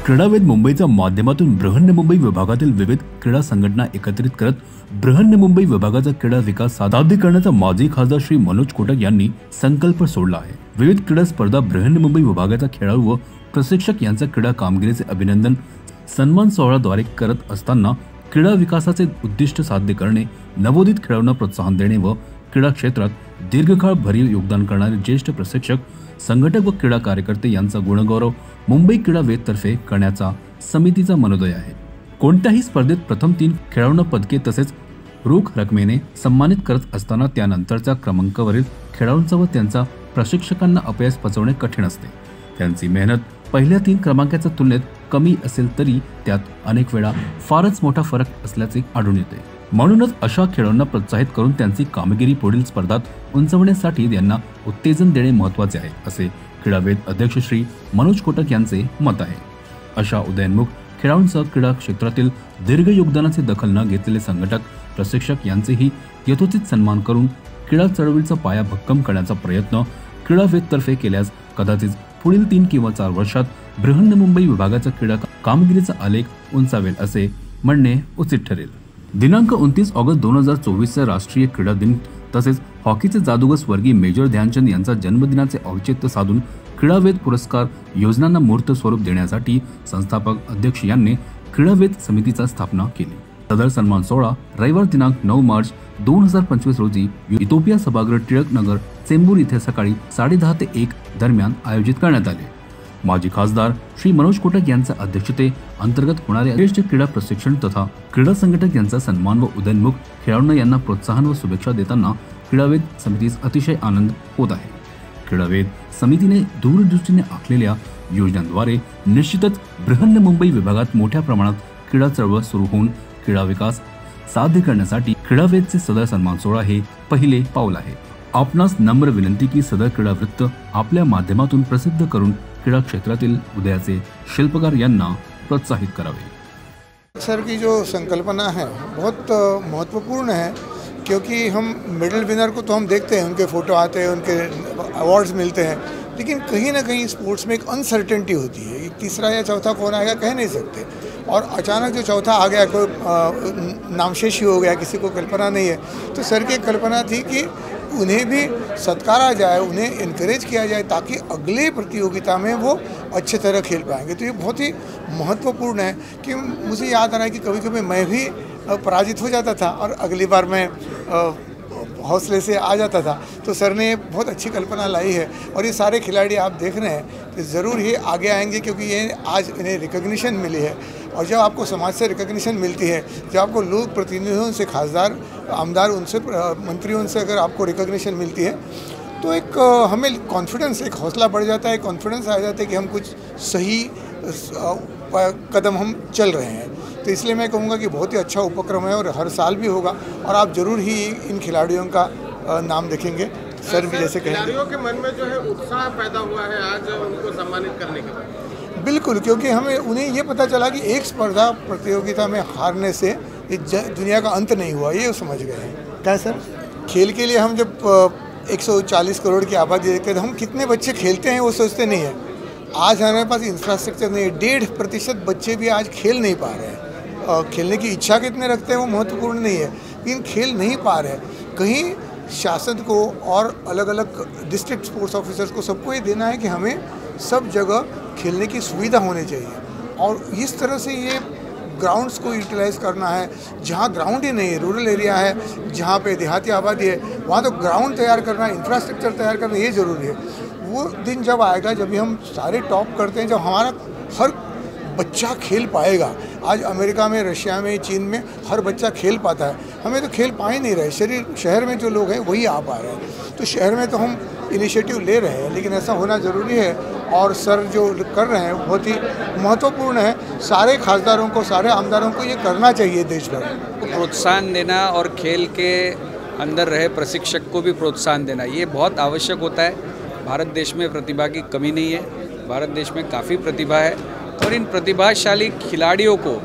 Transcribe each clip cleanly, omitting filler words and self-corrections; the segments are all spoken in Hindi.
क्रीडावेद मुंबईच्या माध्यमातून बृहन्न मुंबई विभागातील विविध क्रीडा संघटना एकत्रित करत बृहन्न मुंबई विभागाचा क्रीडा विकास सातत्याने माजी खासदार श्री मनोज कोटक यांनी संकल्प सोडला आहे। विविध क्रीडा स्पर्धा बृहन्न मुंबई विभागाच्या खेळाडू व प्रशिक्षक यांच्या क्रीडा कामगिरीचे अभिनंदन सन्मान सोहळ्याद्वारे करत असताना क्रीडा विकासाचे उद्दिष्ट साध्य करणे, नवोदित खेळाडूंना प्रोत्साहन देणे व क्रीडा क्षेत्रात दीर्घकाळ भरीव योगदान करणारे ज्येष्ठ प्रशिक्षक, संघटक व क्रीडा कार्यकर्ते यांचा गुणगौरव मुंबई क्रीडावेद तर्फे करण्याचा समितीचा मनोदय आहे। कोणत्याही स्पर्धेत प्रथम 3 खेळाडूंना पदके तसेच रोख रकमेने सन्मानित करत असताना त्यानंतरच्या क्रमांकावरील खेळाडूंचा व त्यांच्या प्रशिक्षकांना अपयश पचवणे कठीण असते। त्यांची मेहनत पहिल्या 3 क्रमांकाच्या तुलनेत कमी असेल तरी त्यात अनेक वेळा फारच मोठा फरक असल्याचे आढळून येते। म्हणूनच अशा खेळाडूंना प्रोत्साहित करून त्यांची कामगिरी पुढील स्पर्धात उंचवण्यासाठी त्यांना उत्तेजन देणे महत्त्वाचे आहे, असे क्रीडावेद अध्यक्ष श्री मनोज कोटक यांचे मत आहे। अशा उदयोन्मुख खेळाडूंसह क्रीडा क्षेत्रातील दीर्घ योगदानाची दखल न घेतलेले संघटक, प्रशिक्षक यांचेही यथोचित सन्मान करून क्रीडा चळवळीचा पाया भक्कम करण्याचा प्रयत्न क्रीडावेद तर्फे केल्यास कदाचित पुढील 3 किंवा 4 वर्षात बृहन्न मुंबई विभागाच्या क्रीडा कामगिरीचा आलेख उंचावेल असे म्हणणे उचित ठरेल। दिनांक 29 ऑगस्ट 2024 राष्ट्रीय क्रीडा दिन तसेच हॉकीचे जादूगार स्वर्गीय मेजर ध्यानचंद यांचा जन्मदिनाचे औचित्य साधून क्रीडावेद पुरस्कार योजनांना मूर्त स्वरूप देण्यासाठी संस्थापक अध्यक्ष यांनी क्रीडावेद समितीची स्थापना केली। सदर सन्मान सोहळा रविवार दिनांक 9 मार्च 2025 रोजी इथोपिया सभागृह टिळक नगर, चेंबूर येथे सकाळी 10:30 ते 1 दरम्यान आयोजित करण्यात आले। माजी खासदार श्री मनोज कोटक यांच्या अध्यक्षते अंतर्गत होणाऱ्या ज्येष्ठ क्रीडा प्रशिक्षण तथा क्रीडा संघटक यांचा सन्मान व उदयोन्मुख खेळाडूंना यांना प्रोत्साहन व शुभेच्छा देताना क्रीडावेद समितीस अतिशय आनंद होत आहे। क्रीडावेद समितीने दूरदृष्टीने आखलेल्या योजनांद्वारे निश्चितच बृहन्न मुंबई विभागात मोठ्या प्रमाणात क्रीडा चळवळ सुरू होऊन क्रीडा विकास साध्य करण्यासाठी क्रीडावेदचे सदर सन्मान सोहळा हे पहिले पाऊल आहे। आपणास नम्र विनंती की सदर क्रीडा वृत्त आपल्या माध्यमातून प्रसिद्ध करून क्रीडा क्षेत्रातील उदयाचे शिल्पकार यांना प्रोत्साहित करावे। सर की जो संकल्पना है बहुत महत्वपूर्ण है, क्योंकि हम मेडल विनर को तो हम देखते हैं, उनके फ़ोटो आते हैं, उनके अवार्ड्स मिलते हैं, लेकिन कहीं ना कहीं स्पोर्ट्स में एक अनसर्टेनिटी होती है। तीसरा या चौथा कौन आएगा कह नहीं सकते, और अचानक जो चौथा आ गया, कोई नामशेष ही हो गया, किसी को कल्पना नहीं है। तो सर की कल्पना थी कि उन्हें भी सत्कारा जाए, उन्हें इनकरेज किया जाए ताकि अगले प्रतियोगिता में वो अच्छे तरह खेल पाएंगे। तो ये बहुत ही महत्वपूर्ण है कि मुझे याद आ रहा है कि कभी कभी मैं भी पराजित हो जाता था और अगली बार मैं हौसले से आ जाता था। तो सर ने बहुत अच्छी कल्पना लाई है और ये सारे खिलाड़ी आप देख रहे हैं तो ज़रूर ही आगे आएंगे, क्योंकि ये आज इन्हें रिकग्निशन मिली है। और जब आपको समाज से रिकग्निशन मिलती है, जब आपको लोक प्रतिनिधियों से, खासदार, आमदार, उनसे, मंत्रियों से अगर आपको रिकग्निशन मिलती है तो एक हमें कॉन्फिडेंस, एक हौसला बढ़ जाता है, कॉन्फिडेंस आ जाता है कि हम कुछ सही कदम हम चल रहे हैं। तो इसलिए मैं कहूँगा कि बहुत ही अच्छा उपक्रम है और हर साल भी होगा और आप ज़रूर ही इन खिलाड़ियों का नाम देखेंगे। सर भी जैसे कहेंगे, खिलाड़ियों के मन में जो है उत्साह पैदा हुआ है आज उनको सम्मानित करने के बाद। बिल्कुल, क्योंकि हमें उन्हें ये पता चला कि एक स्पर्धा प्रतियोगिता में हारने से दुनिया का अंत नहीं हुआ, ये समझ गए हैं। क्या सर, खेल के लिए हम जब 140 करोड़ की आबादी देखते हैं तो हम कितने बच्चे खेलते हैं वो सोचते नहीं हैं। आज हमारे पास इंफ्रास्ट्रक्चर नहीं है, 1.5% बच्चे भी आज खेल नहीं पा रहे हैं। खेलने की इच्छा कितने रखते हैं वो महत्वपूर्ण नहीं है, लेकिन खेल नहीं पा रहे हैं। कहीं शासन को और अलग अलग डिस्ट्रिक्ट स्पोर्ट्स ऑफिसर्स को सबको ये देना है कि हमें सब जगह खेलने की सुविधा होनी चाहिए और इस तरह से ये ग्राउंड्स को यूटिलाइज करना है। जहाँ ग्राउंड ही नहीं है, रूरल एरिया है, जहाँ पे देहाती आबादी है, वहाँ तो ग्राउंड तैयार करना, इंफ्रास्ट्रक्चर तैयार करना ये ज़रूरी है। वो दिन जब आएगा जब हम सारे टॉप करते हैं, जब हमारा हर बच्चा खेल पाएगा। आज अमेरिका में, रशिया में, चीन में हर बच्चा खेल पाता है, हमें तो खेल पा ही नहीं रहे। शहर में जो लोग हैं वही आ पा रहे हैं। तो शहर में तो हम इनिशिएटिव ले रहे हैं, लेकिन ऐसा होना ज़रूरी है और सर जो कर रहे हैं बहुत ही महत्वपूर्ण है। सारे खासदारों को, सारे आमदारों को ये करना चाहिए देश भर। प्रोत्साहन देना और खेल के अंदर रहे प्रशिक्षक को भी प्रोत्साहन देना ये बहुत आवश्यक होता है। भारत देश में प्रतिभा की कमी नहीं है, भारत देश में काफ़ी प्रतिभा है और इन प्रतिभाशाली खिलाड़ियों को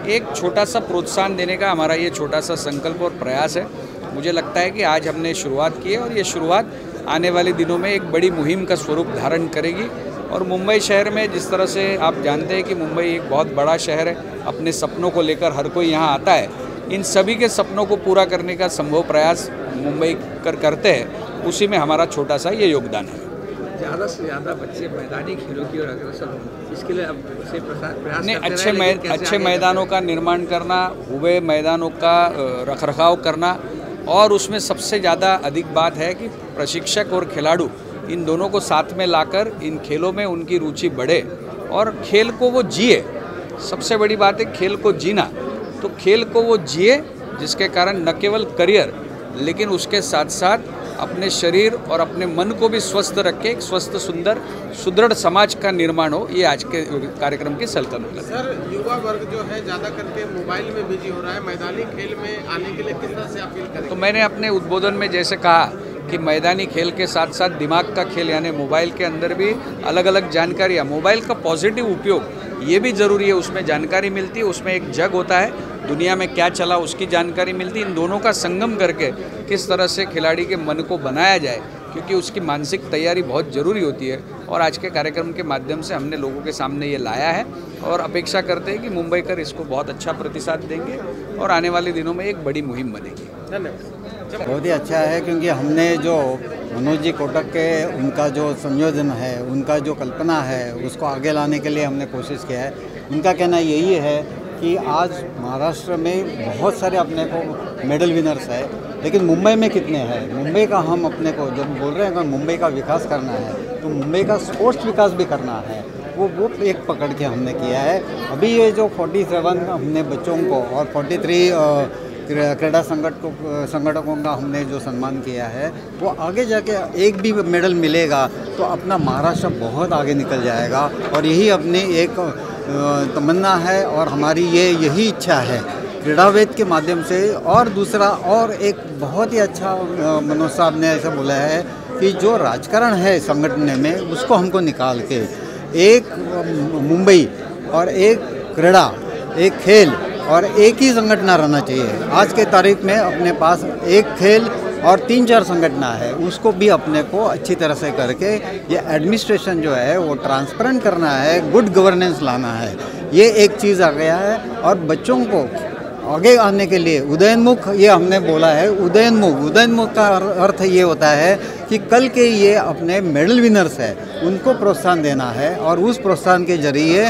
एक छोटा सा प्रोत्साहन देने का हमारा ये छोटा सा संकल्प और प्रयास है। मुझे लगता है कि आज हमने शुरुआत की है और ये शुरुआत आने वाले दिनों में एक बड़ी मुहिम का स्वरूप धारण करेगी और मुंबई शहर में जिस तरह से आप जानते हैं कि मुंबई एक बहुत बड़ा शहर है, अपने सपनों को लेकर हर कोई यहाँ आता है, इन सभी के सपनों को पूरा करने का संभव प्रयास मुंबई करते हैं, उसी में हमारा छोटा सा ये योगदान है। ज़्यादा से ज़्यादा बच्चे मैदानी खेलों की ओर अग्रसर हों, इसके लिए अब से प्रयास नहीं, करते अच्छे मैदानों का निर्माण करना, हुए मैदानों का रखरखाव करना, और उसमें सबसे ज़्यादा अधिक बात है कि प्रशिक्षक और खिलाड़ू इन दोनों को साथ में लाकर इन खेलों में उनकी रुचि बढ़े और खेल को वो जिए। सबसे बड़ी बात है खेल को जीना, तो खेल को वो जिए जिसके कारण न केवल करियर लेकिन उसके साथ साथ अपने शरीर और अपने मन को भी स्वस्थ रखे, एक स्वस्थ सुंदर सुदृढ़ समाज का निर्माण हो, ये आज के कार्यक्रम की सल्तनत है। सर, युवा वर्ग जो है ज़्यादा करके मोबाइल में बिजी हो रहा है, मैदानी खेल में आने के लिए किस तरह से अपील करें? तो मैंने अपने उद्बोधन में जैसे कहा कि मैदानी खेल के साथ साथ दिमाग का खेल यानी मोबाइल के अंदर भी अलग अलग जानकारियाँ, मोबाइल का पॉजिटिव उपयोग ये भी ज़रूरी है, उसमें जानकारी मिलती है, उसमें एक जग होता है, दुनिया में क्या चला उसकी जानकारी मिलती है। इन दोनों का संगम करके किस तरह से खिलाड़ी के मन को बनाया जाए, क्योंकि उसकी मानसिक तैयारी बहुत ज़रूरी होती है, और आज के कार्यक्रम के माध्यम से हमने लोगों के सामने ये लाया है और अपेक्षा करते हैं कि मुंबईकर इसको बहुत अच्छा प्रतिसाद देंगे और आने वाले दिनों में एक बड़ी मुहिम बनेगी। धन्यवाद। बहुत ही अच्छा है, क्योंकि हमने जो मनोज जी कोटक के उनका जो संयोजन है, उनका जो कल्पना है, उसको आगे लाने के लिए हमने कोशिश किया है। उनका कहना यही है कि आज महाराष्ट्र में बहुत सारे अपने को मेडल विनर्स है, लेकिन मुंबई में कितने हैं? मुंबई का हम अपने को जब बोल रहे हैं कि मुंबई का विकास करना है, तो मुंबई का स्पोर्ट्स विकास भी करना है, वो एक पकड़ के हमने किया है। अभी ये जो 47 हमने बच्चों को और 43 क्रीड़ा संगठकों का हमने जो सम्मान किया है, वो आगे जाके एक भी मेडल मिलेगा तो अपना महाराष्ट्र बहुत आगे निकल जाएगा, और यही अपनी एक तमन्ना है और हमारी यही इच्छा है क्रीड़ावेद के माध्यम से। और दूसरा और एक बहुत ही अच्छा मनोज साहब ने ऐसा बोला है कि जो राजकारण है संगठन में उसको हमको निकाल के एक मुंबई और एक क्रीड़ा, एक खेल और एक ही संगठन रहना चाहिए। आज के तारीख में अपने पास एक खेल और 3-4 संगठन है, उसको भी अपने को अच्छी तरह से करके ये एडमिनिस्ट्रेशन जो है वो ट्रांसपेरेंट करना है, गुड गवर्नेंस लाना है, ये एक चीज़ आ गया है। और बच्चों को आगे आने के लिए उदयनमुख ये हमने बोला है, उदयनमुख का अर्थ ये होता है कि कल के ये अपने मेडल विनर्स है उनको प्रोत्साहन देना है, और उस प्रोत्साहन के जरिए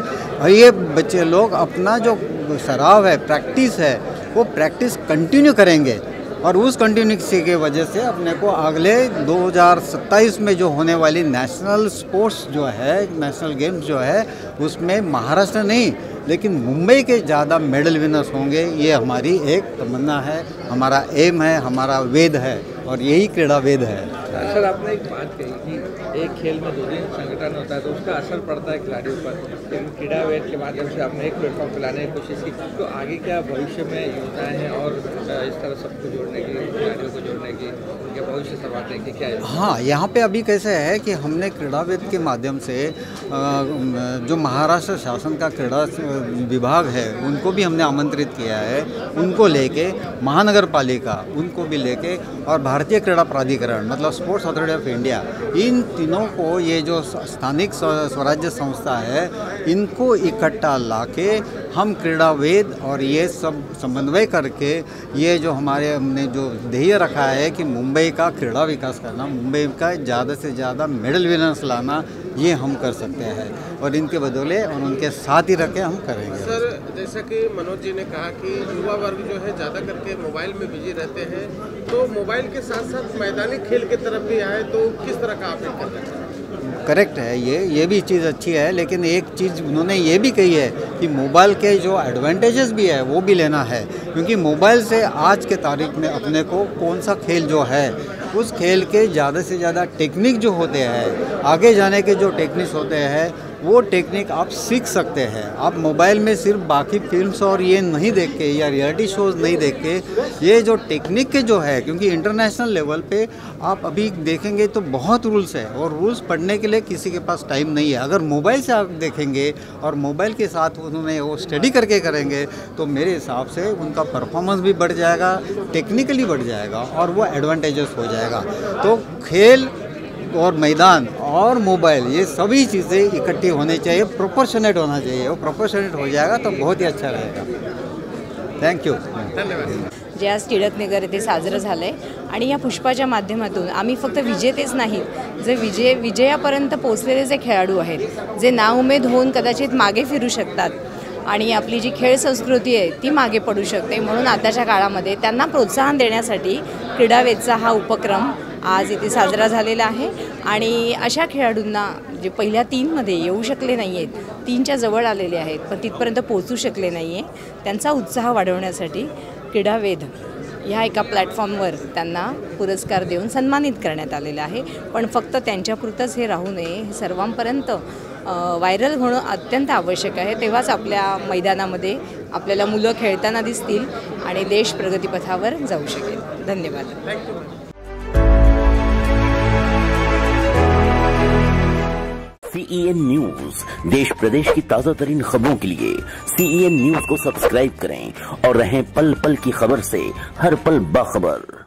ये बच्चे लोग अपना जो सराव है, प्रैक्टिस है, वो प्रैक्टिस कंटिन्यू करेंगे, और उस कंटिन्यूसी के वजह से अपने को अगले 2027 में जो होने वाली नेशनल स्पोर्ट्स जो है, नेशनल गेम्स जो है, उसमें महाराष्ट्र नहीं लेकिन मुंबई के ज़्यादा मेडल विनर्स होंगे, ये हमारी एक तमन्ना है, हमारा एम है, हमारा वेद है, और यही क्रीड़ा वेद है। सर, आपने एक बात कही कि एक खेल में 2-3 संगठन होता है तो उसका असर पड़ता है खिलाड़ियों पर, लेकिन क्रीड़ावेद के माध्यम से आपने एक प्लेटफॉर्म फैलाने की कोशिश की, तो आगे क्या भविष्य में योजनाएं हैं और इस तरह सबको जोड़ने की, खिलाड़ियों को जोड़ने की, उनके भविष्य संवारने की क्या है? हाँ, यहाँ पे अभी कैसे है कि हमने क्रीड़ावेद के माध्यम से जो महाराष्ट्र शासन का क्रीड़ा विभाग है उनको भी हमने आमंत्रित किया है, उनको लेके महानगर पालिका उनको भी लेके, और भारतीय क्रीड़ा प्राधिकरण मतलब स्पोर्ट्स अथॉरिटी ऑफ इंडिया, इन तीनों को, ये जो स्थानिक स्वराज्य संस्था है, इनको इकट्ठा लाके हम क्रीड़ावेद और ये सब समन्वय करके ये जो हमने जो ध्येय रखा है कि मुंबई का क्रीड़ा विकास करना, मुंबई का ज़्यादा से ज़्यादा मेडल विनर्स लाना, ये हम कर सकते हैं, और इनके बदौले और उनके साथ ही रखे हम करेंगे। सर, जैसा कि मनोज जी ने कहा कि युवा वर्ग जो है ज़्यादा करके मोबाइल में बिजी रहते हैं, तो मोबाइल के साथ साथ मैदानी खेल की तरफ भी आए तो किस तरह का आप करते हैं? करेक्ट है, ये भी चीज़ अच्छी है, लेकिन एक चीज़ उन्होंने ये भी कही है कि मोबाइल के जो एडवांटेजेस भी है वो भी लेना है, क्योंकि मोबाइल से आज के तारीख में अपने को कौन सा खेल जो है उस खेल के ज़्यादा से ज़्यादा टेक्निक जो होते हैं, आगे जाने के जो टेक्निक्स होते हैं, वो टेक्निक आप सीख सकते हैं। आप मोबाइल में सिर्फ बाकी फिल्म्स और ये नहीं देख के या रियलिटी शोज़ नहीं देख के, ये जो टेक्निक के जो है, क्योंकि इंटरनेशनल लेवल पे आप अभी देखेंगे तो बहुत रूल्स है, और रूल्स पढ़ने के लिए किसी के पास टाइम नहीं है। अगर मोबाइल से आप देखेंगे और मोबाइल के साथ उन्होंने वो स्टडी करके करेंगे तो मेरे हिसाब से उनका परफॉर्मेंस भी बढ़ जाएगा, टेक्निकली बढ़ जाएगा, और वो एडवांटेजेस हो जाएगा। तो खेल और मैदान और मोबाइल, ये सभी चीज़ें इकट्ठी होनी चाहिए, प्रोपोर्शनेट होना चाहिए। वो प्रोपोर्शनेट हो जाएगा तो बहुत ही अच्छा रहेगा। थँक्यू, धन्यवाद। जे आज टिळकनगर येथे साजरं झालं आहे आणि या पुष्पाच्या माध्यमातून आम्ही फक्त विजेतेच नाहीत, जे विजयापर्यंत पोचलेले जे खेळाडू आहेत, जे नाउमेद होऊन कदाचित मागे फिरू शकतात आणि आपली जी खेळ संस्कृती आहे ती मागे पडू शकते, म्हणून आताच्या काळामध्ये त्यांना प्रोत्साहन देण्यासाठी क्रीडावेदचा हा उपक्रम आज इथे साजरा झालेला आहे। आणि अशा खेळाडूंना जे पहिल्या 3मध्ये येऊ शकले नाही आहेत, 3च्या जवळ आलेले आहेत पण तिथपर्यंत पोहोचू शकले नाही आहे, त्यांचा उत्साह वाढवण्यासाठी क्रीडावेद ह्या एका प्लॅटफॉर्मवर त्यांना पुरस्कार देऊन सन्मानित करण्यात आलेलं आहे। पण फक्त त्यांच्यापुरतंच हे राहू नये, हे सर्वांपर्यंत व्हायरल होणं अत्यंत आवश्यक आहे। तेव्हाच आपल्या मैदानामध्ये आपल्याला मुलं खेळताना दिसतील आणि देश प्रगतीपथावर जाऊ शकेल। धन्यवाद। CEN न्यूज, देश प्रदेश की ताजा तरीन खबरों के लिए CEN न्यूज को सब्सक्राइब करें और रहें पल पल की खबर से हर पल बाखबर।